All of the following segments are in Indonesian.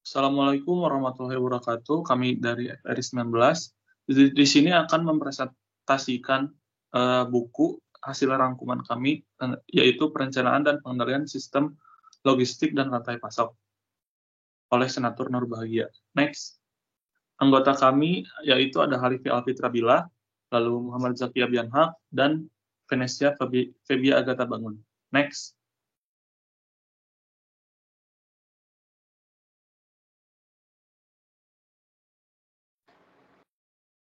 Assalamualaikum warahmatullahi wabarakatuh. Kami dari FRI 19. Di sini akan mempresentasikan buku hasil rangkuman kami, yaitu Perencanaan dan Pengendalian Sistem Logistik dan Rantai Pasok oleh Senator Nurbahagia. Next. Anggota kami yaitu ada Halifi Alfitrabila, lalu Muhammad Zaki Abianhak, dan Venesia Febia Agatha Bangun. Next.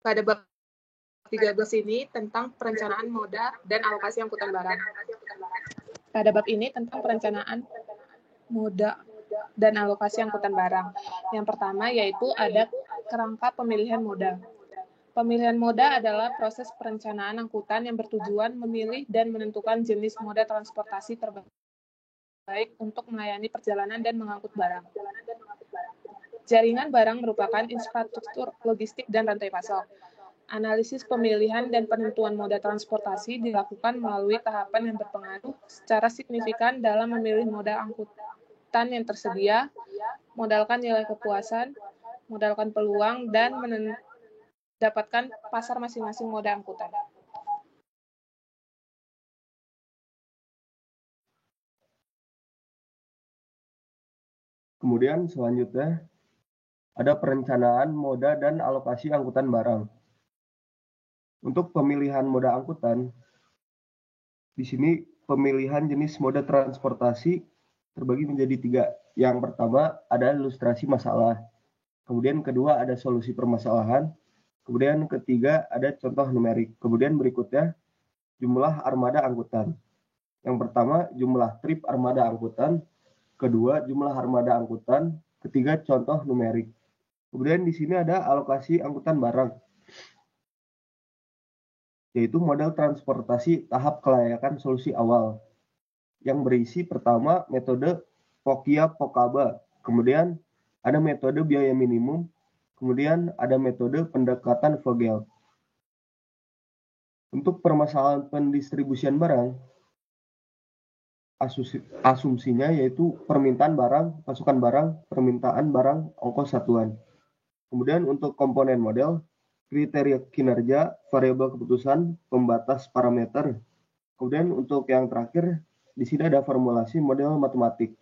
Pada bab 13 ini tentang perencanaan moda dan alokasi angkutan barang. Pada bab ini tentang perencanaan moda dan alokasi angkutan barang. Yang pertama yaitu ada kerangka pemilihan moda. Pemilihan moda adalah proses perencanaan angkutan yang bertujuan memilih dan menentukan jenis moda transportasi terbaik untuk melayani perjalanan dan mengangkut barang. Jaringan barang merupakan infrastruktur logistik dan rantai pasok. Analisis pemilihan dan penentuan moda transportasi dilakukan melalui tahapan yang berpengaruh secara signifikan dalam memilih moda angkutan yang tersedia, modalkan nilai kepuasan, modalkan peluang, dan mendapatkan pasar masing-masing moda angkutan. Kemudian selanjutnya ada perencanaan moda dan alokasi angkutan barang. Untuk pemilihan moda angkutan, di sini pemilihan jenis moda transportasi terbagi menjadi 3. Yang pertama ada ilustrasi masalah, kemudian kedua ada solusi permasalahan, kemudian ketiga ada contoh numerik, kemudian berikutnya jumlah armada angkutan. Yang pertama jumlah trip armada angkutan, kedua jumlah armada angkutan, ketiga contoh numerik. Kemudian di sini ada alokasi angkutan barang, yaitu model transportasi tahap kelayakan solusi awal, yang berisi pertama metode Pokia-Pokaba, kemudian ada metode biaya minimum, kemudian ada metode pendekatan Vogel. Untuk permasalahan pendistribusian barang, asumsinya yaitu permintaan barang, pasukan barang, permintaan barang, ongkos satuan. Kemudian untuk komponen model, kriteria kinerja, variabel keputusan, pembatas parameter. Kemudian untuk yang terakhir, di sini ada formulasi model matematik,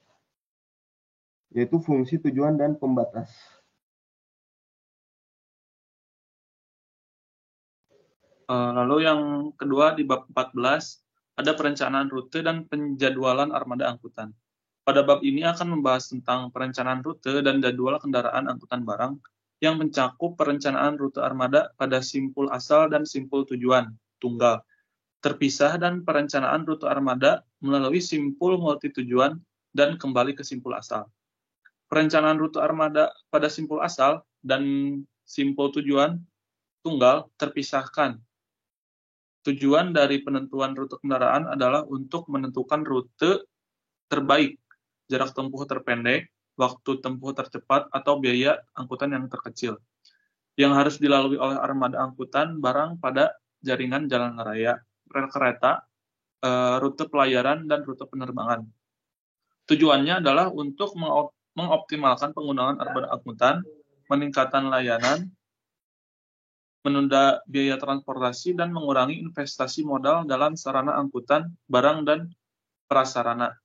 yaitu fungsi tujuan dan pembatas. Lalu yang kedua di bab 14, ada perencanaan rute dan penjadwalan armada angkutan. Pada bab ini akan membahas tentang perencanaan rute dan jadwal kendaraan angkutan barang yang mencakup perencanaan rute armada pada simpul asal dan simpul tujuan, tunggal, terpisah, dan perencanaan rute armada melalui simpul multitujuan dan kembali ke simpul asal. Perencanaan rute armada pada simpul asal dan simpul tujuan, tunggal, terpisahkan. Tujuan dari penentuan rute kendaraan adalah untuk menentukan rute terbaik, jarak tempuh terpendek, waktu tempuh tercepat, atau biaya angkutan yang terkecil, yang harus dilalui oleh armada angkutan barang pada jaringan jalan raya, rel kereta, rute pelayaran, dan rute penerbangan. Tujuannya adalah untuk mengoptimalkan penggunaan armada angkutan, meningkatkan layanan, menunda biaya transportasi, dan mengurangi investasi modal dalam sarana angkutan, barang, dan prasarana.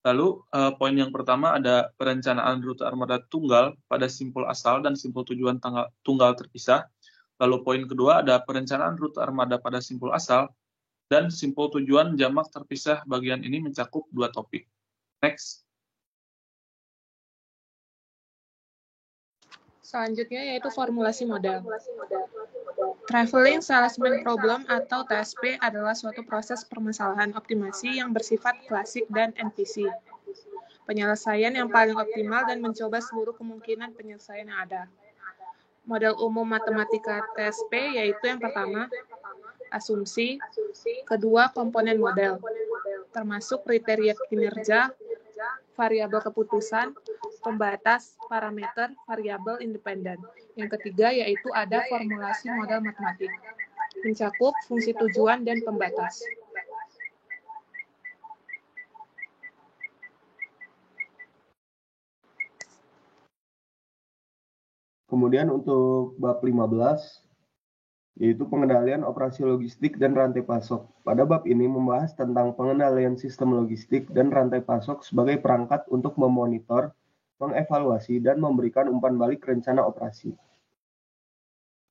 Lalu, poin yang pertama ada perencanaan rute armada tunggal pada simpul asal dan simpul tujuan tunggal terpisah. Lalu poin kedua ada perencanaan rute armada pada simpul asal dan simpul tujuan jamak terpisah. Bagian ini mencakup 2 topik. Next. Selanjutnya yaitu formulasi modal. Traveling Salesman Problem atau TSP adalah suatu proses permasalahan optimasi yang bersifat klasik dan NPC. Penyelesaian yang paling optimal dan mencoba seluruh kemungkinan penyelesaian yang ada. Model umum matematika TSP yaitu yang pertama, asumsi, kedua komponen model, termasuk kriteria kinerja, variabel keputusan, pembatas, parameter, variabel independen. Yang ketiga yaitu ada formulasi model matematik, mencakup fungsi tujuan dan pembatas. Kemudian untuk bab 15, yaitu pengendalian operasi logistik dan rantai pasok. Pada bab ini membahas tentang pengendalian sistem logistik dan rantai pasok sebagai perangkat untuk memonitor, mengevaluasi, dan memberikan umpan balik rencana operasi.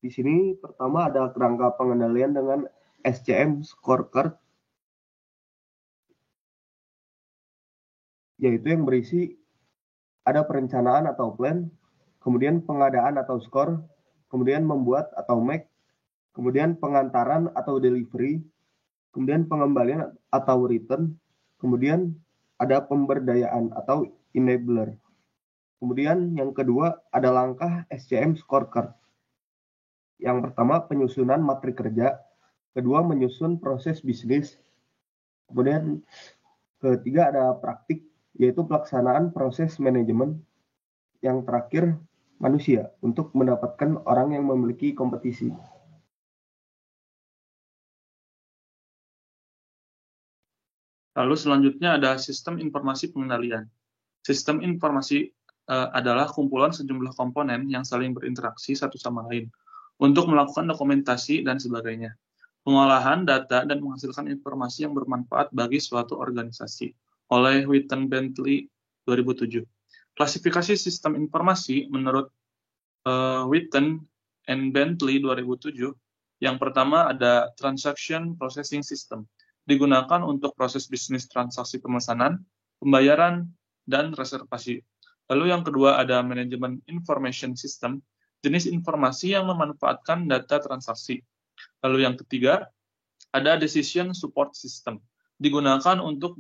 Di sini pertama ada kerangka pengendalian dengan SCM scorecard, yaitu yang berisi ada perencanaan atau plan, kemudian pengadaan atau skor, kemudian membuat atau make, kemudian pengantaran atau delivery, kemudian pengembalian atau return, kemudian ada pemberdayaan atau enabler. Kemudian yang kedua ada langkah SCM scorecard. Yang pertama penyusunan materi kerja, kedua menyusun proses bisnis, kemudian ketiga ada praktik, yaitu pelaksanaan proses manajemen, yang terakhir manusia untuk mendapatkan orang yang memiliki kompetisi. Lalu selanjutnya ada sistem informasi pengendalian. Sistem informasi adalah kumpulan sejumlah komponen yang saling berinteraksi satu sama lain untuk melakukan dokumentasi dan sebagainya, pengolahan data dan menghasilkan informasi yang bermanfaat bagi suatu organisasi, oleh Witten Bentley 2007. Klasifikasi sistem informasi menurut Witten and Bentley 2007, yang pertama ada Transaction Processing System, digunakan untuk proses bisnis transaksi pemesanan, pembayaran, dan reservasi. Lalu yang kedua ada Management Information System, jenis informasi yang memanfaatkan data transaksi. Lalu yang ketiga ada Decision Support System, digunakan untuk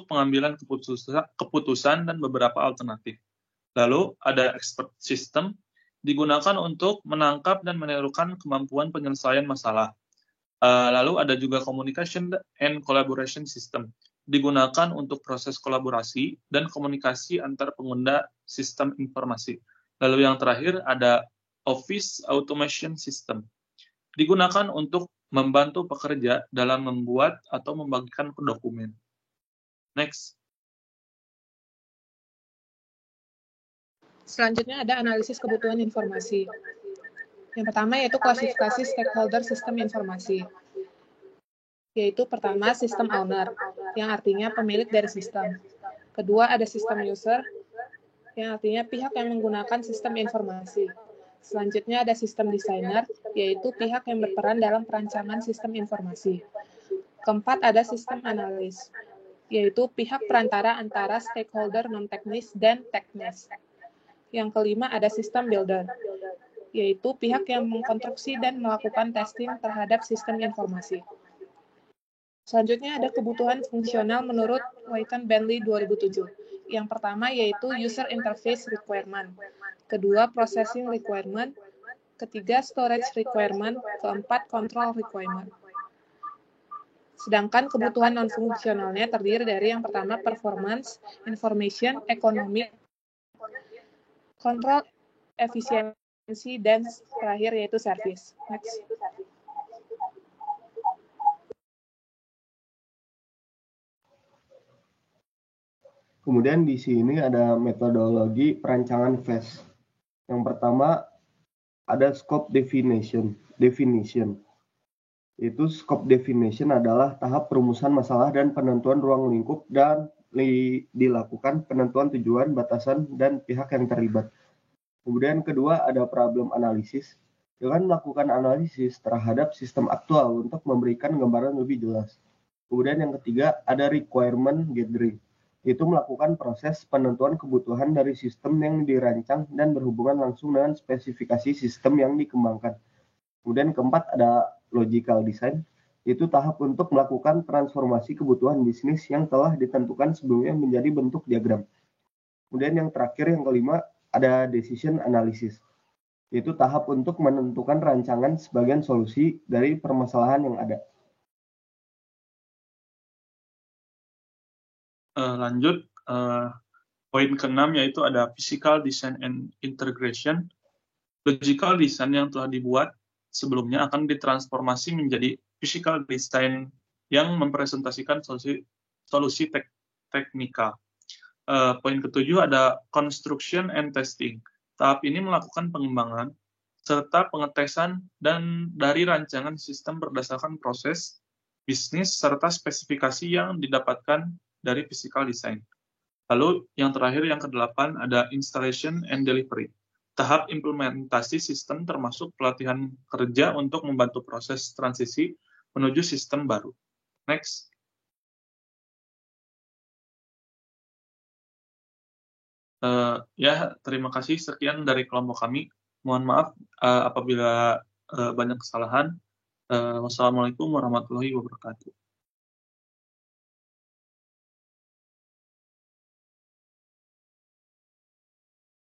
pengambilan keputusan dan beberapa alternatif. Lalu ada Expert System, digunakan untuk menangkap dan menirukan kemampuan penyelesaian masalah. Lalu ada juga Communication and Collaboration System, digunakan untuk proses kolaborasi dan komunikasi antar pengguna sistem informasi. Lalu yang terakhir ada Office Automation System, digunakan untuk membantu pekerja dalam membuat atau membagikan dokumen. Next. Selanjutnya ada analisis kebutuhan informasi. Yang pertama yaitu klasifikasi stakeholder sistem informasi. Yaitu pertama sistem owner, yang artinya pemilik dari sistem. Kedua ada sistem user, yang artinya pihak yang menggunakan sistem informasi. Selanjutnya ada sistem designer, yaitu pihak yang berperan dalam perancangan sistem informasi. Keempat ada sistem analis, yaitu pihak perantara antara stakeholder non-teknis dan teknis. Yang kelima ada sistem builder, yaitu pihak yang mengkonstruksi dan melakukan testing terhadap sistem informasi. Selanjutnya ada kebutuhan fungsional menurut Witten Bentley 2007. Yang pertama yaitu user interface requirement, kedua processing requirement, ketiga storage requirement, keempat control requirement. Sedangkan kebutuhan non-fungsionalnya terdiri dari yang pertama performance, information, economic, control, efisiensi, dan terakhir yaitu service. Next. Kemudian di sini ada metodologi perancangan phase. Yang pertama ada scope definition. Itu scope definition adalah tahap perumusan masalah dan penentuan ruang lingkup dan dilakukan penentuan tujuan, batasan, dan pihak yang terlibat. Kemudian kedua ada problem analysis. Dengan melakukan analisis terhadap sistem aktual untuk memberikan gambaran lebih jelas. Kemudian yang ketiga ada requirement gathering. Itu melakukan proses penentuan kebutuhan dari sistem yang dirancang dan berhubungan langsung dengan spesifikasi sistem yang dikembangkan. Kemudian keempat ada logical design, itu tahap untuk melakukan transformasi kebutuhan bisnis yang telah ditentukan sebelumnya menjadi bentuk diagram. Kemudian yang terakhir, yang kelima, ada decision analysis, itu tahap untuk menentukan rancangan sebagian solusi dari permasalahan yang ada. Lanjut, poin ke-6 yaitu ada physical design and integration. Logical design yang telah dibuat sebelumnya akan ditransformasi menjadi physical design yang mempresentasikan solusi teknikal. Poin ke-7 ada construction and testing. Tahap ini melakukan pengembangan serta pengetesan dan dari rancangan sistem berdasarkan proses, bisnis, serta spesifikasi yang didapatkan dari physical design. Lalu yang terakhir, yang ke-8, ada installation and delivery. Tahap implementasi sistem termasuk pelatihan kerja untuk membantu proses transisi menuju sistem baru. Next. Terima kasih. Sekian dari kelompok kami. Mohon maaf apabila banyak kesalahan. Wassalamualaikum warahmatullahi wabarakatuh.